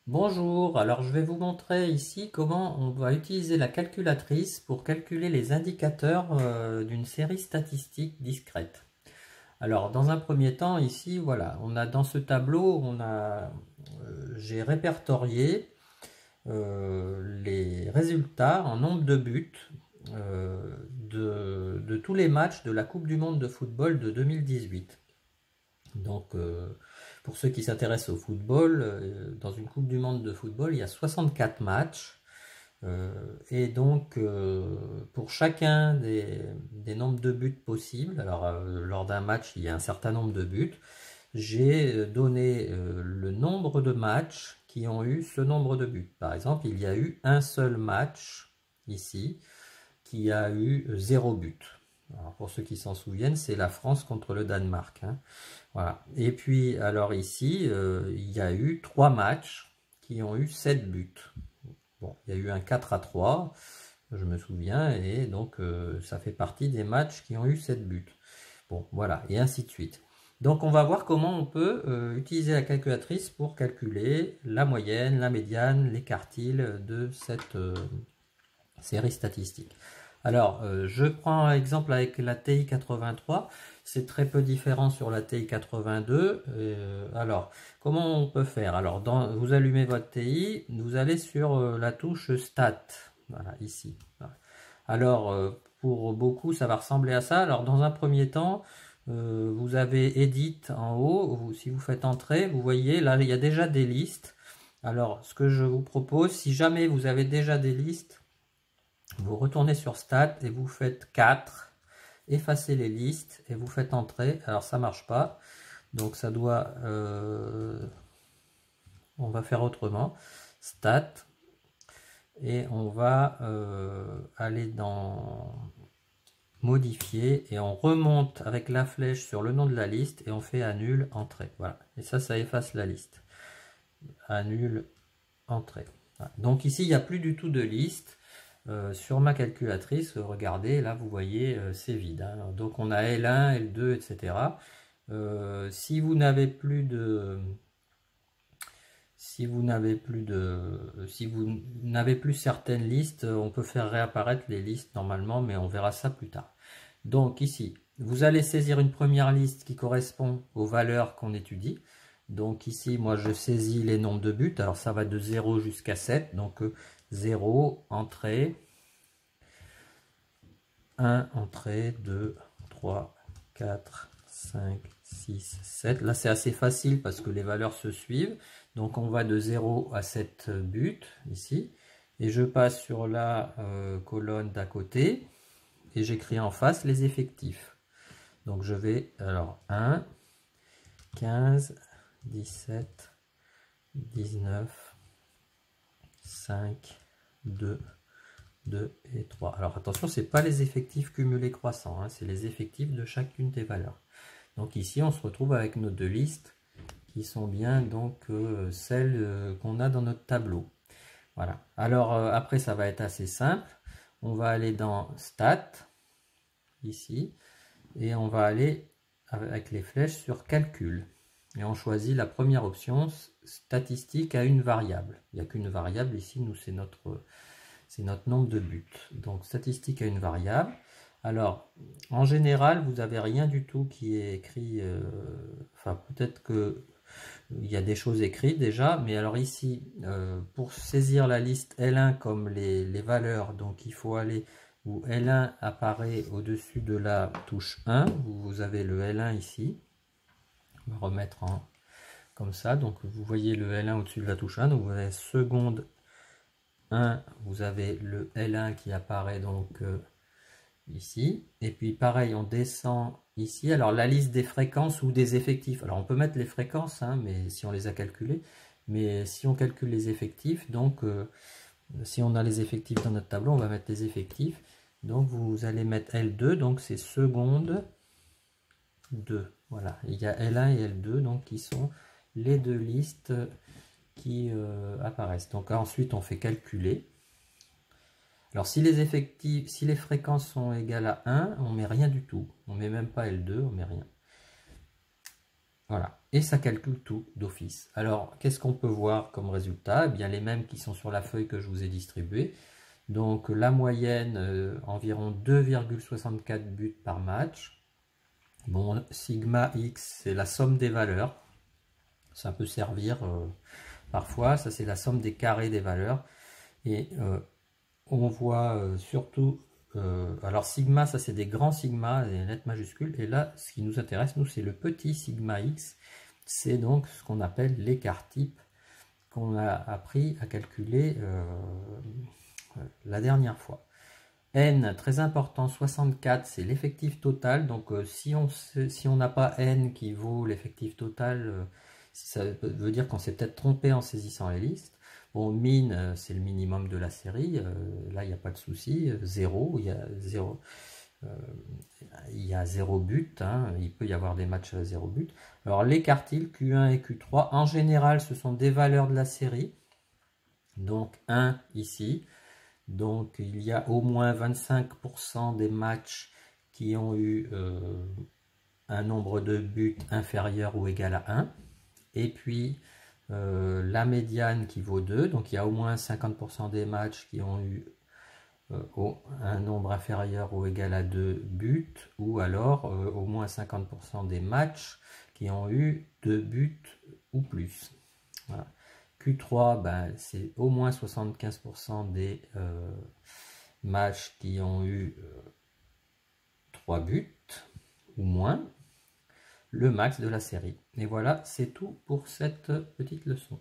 Bonjour, alors je vais vous montrer ici comment on va utiliser la calculatrice pour calculer les indicateurs d'une série statistique discrète. Alors dans un premier temps ici, voilà, on a dans ce tableau, j'ai répertorié les résultats en nombre de buts de tous les matchs de la Coupe du Monde de football de 2018. Donc, pour ceux qui s'intéressent au football, dans une Coupe du Monde de football, il y a 64 matchs. Et donc, pour chacun des nombres de buts possibles, alors lors d'un match, il y a un certain nombre de buts, j'ai donné le nombre de matchs qui ont eu ce nombre de buts. Par exemple, il y a eu un seul match ici qui a eu 0 but. Alors, pour ceux qui s'en souviennent, c'est la France contre le Danemark, hein. Voilà. Et puis, alors ici, il y a eu 3 matchs qui ont eu 7 buts. Bon, il y a eu un 4-3, je me souviens, et donc ça fait partie des matchs qui ont eu 7 buts. Bon, voilà, et ainsi de suite. Donc on va voir comment on peut utiliser la calculatrice pour calculer la moyenne, la médiane, les quartiles de cette série statistique. Alors, je prends un exemple avec la TI 83. C'est très peu différent sur la TI 82. Alors, comment on peut faire? Alors, vous allumez votre TI, vous allez sur la touche Stat. Voilà, ici. Voilà. Alors, pour beaucoup, ça va ressembler à ça. Alors, dans un premier temps, vous avez Edit en haut. Si vous faites Entrée, vous voyez, là, il y a déjà des listes. Alors, ce que je vous propose, si jamais vous avez déjà des listes, vous retournez sur Stat et vous faites 4, effacez les listes et vous faites Entrer. Alors ça marche pas, donc ça doit, on va faire autrement. Stat et on va aller dans modifier et on remonte avec la flèche sur le nom de la liste et on fait annule entrée. Voilà, et ça efface la liste. Annule entrée. Voilà. Donc ici il n'y a plus du tout de liste. Sur ma calculatrice, regardez, là vous voyez, c'est vide, hein. Donc on a L1, L2, etc. Si vous n'avez plus de, si vous n'avez plus certaines listes, on peut faire réapparaître les listes normalement, mais on verra ça plus tard. Donc ici, vous allez saisir une première liste qui correspond aux valeurs qu'on étudie. Donc ici, moi je saisis les nombres de buts. Alors ça va de 0 jusqu'à 7. Donc 0, entrée, 1, entrée, 2, 3, 4, 5, 6, 7. Là c'est assez facile parce que les valeurs se suivent. Donc on va de 0 à 7 buts ici. Et je passe sur la colonne d'à côté et j'écris en face les effectifs. Donc je vais, alors 1, 15, 17, 19, 5, 2, 2 et 3. Alors attention, ce n'est pas les effectifs cumulés croissants, hein, c'est les effectifs de chacune des valeurs. Donc ici, on se retrouve avec nos deux listes qui sont bien donc celles qu'on a dans notre tableau. Voilà. Alors après, ça va être assez simple. On va aller dans Stat, ici, et on va aller avec les flèches sur Calcul. Et on choisit la première option, statistique à une variable. Il n'y a qu'une variable ici, nous c'est notre nombre de buts. Donc statistique à une variable. Alors, en général, vous n'avez rien du tout qui est écrit. Enfin, peut-être que il y a des choses écrites déjà, mais alors ici, pour saisir la liste L1 comme les valeurs, donc il faut aller où L1 apparaît au-dessus de la touche 1. Vous avez le L1 ici. On va remettre comme ça. Donc vous voyez le L1 au-dessus de la touche 1. Donc vous avez seconde 1, vous avez le L1 qui apparaît donc ici. Et puis pareil, on descend ici. Alors la liste des fréquences ou des effectifs. Alors on peut mettre les fréquences, hein, mais si on les a calculées. Mais si on calcule les effectifs, donc si on a les effectifs dans notre tableau, on va mettre les effectifs. Donc vous allez mettre L2, donc c'est seconde 2. Voilà, il y a L1 et L2, donc qui sont les deux listes qui apparaissent. Donc ensuite on fait calculer. Alors si les effectifs, si les fréquences sont égales à 1, on met rien du tout. On met même pas L2, on met rien. Voilà. et ça calcule tout d'office. Alors, qu'est-ce qu'on peut voir comme résultat? Eh bien, les mêmes qui sont sur la feuille que je vous ai distribuée. Donc, la moyenne, environ 2,64 buts par match. Bon, sigma x, c'est la somme des valeurs. Ça peut servir parfois. Ça, c'est la somme des carrés des valeurs. Et on voit surtout... alors, sigma, ça, c'est des grands sigma, des lettres majuscules. Et là, ce qui nous intéresse, nous, c'est le petit sigma x. C'est donc ce qu'on appelle l'écart type qu'on a appris à calculer la dernière fois. N, très important, 64, c'est l'effectif total. Donc si on n'a pas N qui vaut l'effectif total, ça veut dire qu'on s'est peut-être trompé en saisissant les listes. Bon, min, c'est le minimum de la série. Là, il n'y a pas de souci. 0, il y a 0. Il y a 0 but, hein. Il peut y avoir des matchs à 0 but. Alors les quartiles Q1 et Q3, en général, ce sont des valeurs de la série. Donc 1 ici. Donc il y a au moins 25% des matchs qui ont eu un nombre de buts inférieur ou égal à 1. Et puis la médiane qui vaut 2. Donc il y a au moins 50% des matchs qui ont eu un nombre inférieur ou égal à 2 buts, ou alors au moins 50% des matchs qui ont eu 2 buts ou plus. Voilà. Q3, ben, c'est au moins 75% des matchs qui ont eu 3 buts ou moins, le max de la série. Et voilà, c'est tout pour cette petite leçon.